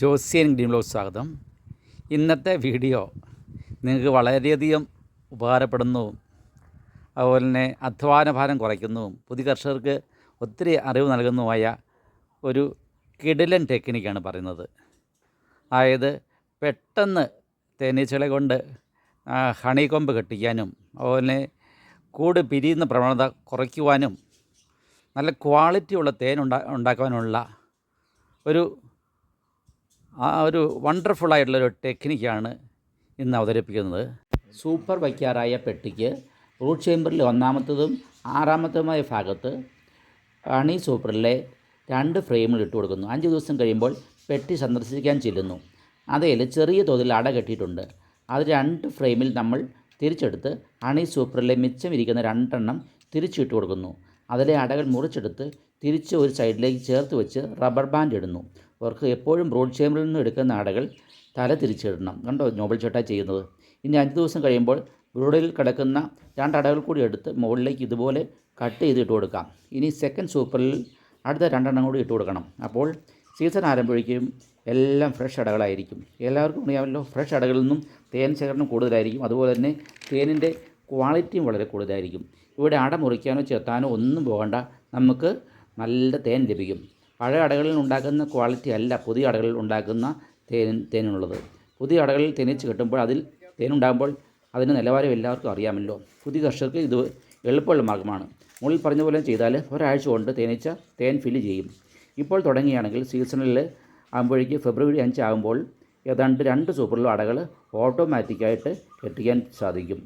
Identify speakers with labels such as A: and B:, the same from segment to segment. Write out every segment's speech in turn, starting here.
A: ജോസിയൻ green blog സ്വാഗതം. ഇന്നത്തെ video നിങ്ങൾക്ക് വളരെയധികം ഉപകാരപ്പെടുന്നതും അതുപോലെ തന്നെ അധ്വാനഭാരം കുറയ്ക്കുന്നതും പുതിയ കർഷകർക്ക് ഒത്തിരി അറിവ് നൽകുന്നതുമായ ഒരു കിടിലൻ ടെക്നിക്കാണ് പറയുന്നത്. അതായത് പെട്ടെന്ന് തേനീച്ചകളെ കൊണ്ട് ഹണി കൊമ്പ് കെട്ടിക്കാനും അതുപോലെ കൂട് പിരിയുന്ന പ്രവണത കുറയ്ക്കുവാനും നല്ല ക്വാളിറ്റിയുള്ള തേൻ ഉണ്ടാക്കുവാനുള്ള ഒരു വണ്ടർഫുള്ളായിട്ടുള്ളൊരു ടെക്നിക്കാണ് ഇന്ന് അവതരിപ്പിക്കുന്നത്. സൂപ്പർ വയ്ക്കാറായ പെട്ടിക്ക് റൂട്ട് ചേമ്പറിൽ ഒന്നാമത്തതും ആറാമത്തതുമായ ഭാഗത്ത് ഹണി സൂപ്പറിലെ 2 ഫ്രെയിമിൽ ഇട്ട് കൊടുക്കുന്നു. 5 ദിവസം കഴിയുമ്പോൾ പെട്ടി സന്ദർശിക്കാൻ ചെല്ലുന്നു. അതിൽ ചെറിയ തോതിൽ അട കെട്ടിയിട്ടുണ്ട്. അത് 2 ഫ്രെയിമിൽ നമ്മൾ തിരിച്ചെടുത്ത് ഹണി സൂപ്പറിലെ മിച്ചം ഇരിക്കുന്ന 2 എണ്ണം തിരിച്ചിട്ട് കൊടുക്കുന്നു. അതിലെ അടകൾ മുറിച്ചെടുത്ത് തിരിച്ച് ഒരു സൈഡിലേക്ക് ചേർത്ത് വെച്ച് റബ്ബർ ബാൻഡ് ഇടുന്നു. അവർക്ക് എപ്പോഴും ബ്രോഡ് ചേമ്പറിൽ നിന്ന് എടുക്കുന്ന അടകൾ തല തിരിച്ചിടണം. കണ്ടോ നോബൽ ചേട്ടാ ചെയ്യുന്നത്. ഇനി 5 ദിവസം കഴിയുമ്പോൾ ബ്രോഡിൽ കിടക്കുന്ന 2 അടകൾ കൂടി എടുത്ത് മുകളിലേക്ക് ഇതുപോലെ കട്ട് ചെയ്തിട്ട് കൊടുക്കാം. ഇനി സെക്കൻഡ് സൂപ്പറിൽ അടുത്ത 2 എണ്ണം കൂടി ഇട്ട് കൊടുക്കണം. അപ്പോൾ സീസൺ ആരംഭിക്കും എല്ലാം ഫ്രഷ് അടകളായിരിക്കും. എല്ലാവർക്കും അറിയാമല്ലോ, ഫ്രഷ് അടകളിൽ നിന്നും തേൻ ശേഖരണം കൂടുതലായിരിക്കും. അതുപോലെ തന്നെ തേനിൻ്റെ ക്വാളിറ്റിയും വളരെ കൂടുതലായിരിക്കും. ഇവിടെ അട മുറിക്കാനോ ചെത്താനോ ഒന്നും പോകണ്ട, നമുക്ക് നല്ല തേൻ ലഭിക്കും. പഴയ അടകളിൽ ഉണ്ടാക്കുന്ന ക്വാളിറ്റി അല്ല പുതിയ അടകളിൽ ഉണ്ടാക്കുന്ന തേനുള്ളത്. പുതിയ അടകളിൽ തേനീച്ച കിട്ടുമ്പോൾ അതിൽ തേനുണ്ടാകുമ്പോൾ അതിൻ്റെ നിലവാരം എല്ലാവർക്കും അറിയാമല്ലോ. പുതിയ കർഷകർക്ക് ഇത് എളുപ്പമുള്ള മാർഗ്ഗമാണ്. മുകളിൽ പറഞ്ഞ പോലെ ചെയ്താൽ ഒരാഴ്ച കൊണ്ട് തേനീച്ച തേൻ ഫില്ല് ചെയ്യും. ഇപ്പോൾ തുടങ്ങുകയാണെങ്കിൽ സീസണിൽ ആകുമ്പോഴേക്ക് ഫെബ്രുവരി 5 ആകുമ്പോൾ ഏതാണ്ട് 2 സൂപ്പറിലും അടകൾ ഓട്ടോമാറ്റിക്കായിട്ട് കെട്ടിക്കാൻ സാധിക്കും.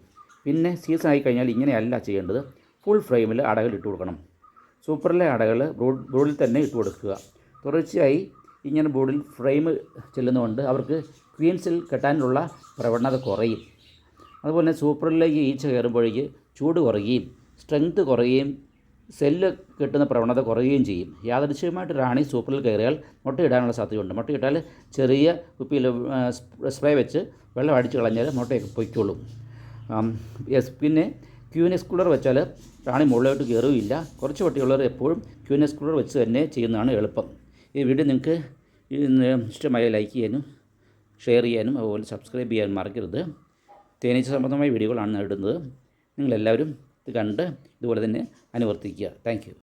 A: പിന്നെ സീസൺ ആയി കഴിഞ്ഞാൽ ഇങ്ങനെയല്ല ചെയ്യേണ്ടത്, ഫുൾ ഫ്രെയിമിൽ അടകൾ ഇട്ട് കൊടുക്കണം. സൂപ്പറിലെ അടകൾ ബോർഡിൽ തന്നെ ഇട്ട് കൊടുക്കുക. തുടർച്ചയായി ഇങ്ങനെ ബോർഡിൽ ഫ്രെയിം ചെല്ലുന്നതുകൊണ്ട് അവർക്ക് ക്വീൻസിൽ കെട്ടാനുള്ള പ്രവണത കുറയും. അതുപോലെ സൂപ്പറിലേക്ക് ഈച്ച കയറുമ്പോഴേക്ക് ചൂട് കുറയുകയും സ്ട്രെങ്ത് കുറയുകയും സെല്ല് കെട്ടുന്ന പ്രവണത കുറയുകയും ചെയ്യും. യാദൃശ്ചികമായിട്ട് റാണി സൂപ്പറിൽ കയറിയാൽ മുട്ടയിടാനുള്ള സാധ്യതയുണ്ട്. മുട്ടയിട്ടാൽ ചെറിയ കുപ്പിയിൽ സ്പ്രേ വെച്ച് വെള്ളം അടിച്ച് കളഞ്ഞാൽ മുട്ടയൊക്കെ പൊയ്ക്കോളും. പിന്നെ ക്യൂനെസ് കൂളർ വെച്ചാൽ റാണി മുകളിലോട്ട് കയറുകയില്ല. കുറച്ച് പട്ടിയുള്ളവർ എപ്പോഴും ക്യൂനെസ് കൂളർ വെച്ച് തന്നെ ചെയ്യുന്നതാണ് എളുപ്പം. ഈ വീഡിയോ നിങ്ങൾക്ക് ഇഷ്ടമായ ലൈക്ക് ചെയ്യാനും ഷെയർ ചെയ്യാനും അതുപോലെ സബ്സ്ക്രൈബ് ചെയ്യാനും മറക്കരുത്. തേനീച്ച സംബന്ധമായ വീഡിയോകളാണ് ഇടുന്നത്. നിങ്ങളെല്ലാവരും ഇത് കണ്ട് ഇതുപോലെ തന്നെ അനുവർത്തിക്കുക. Thank you.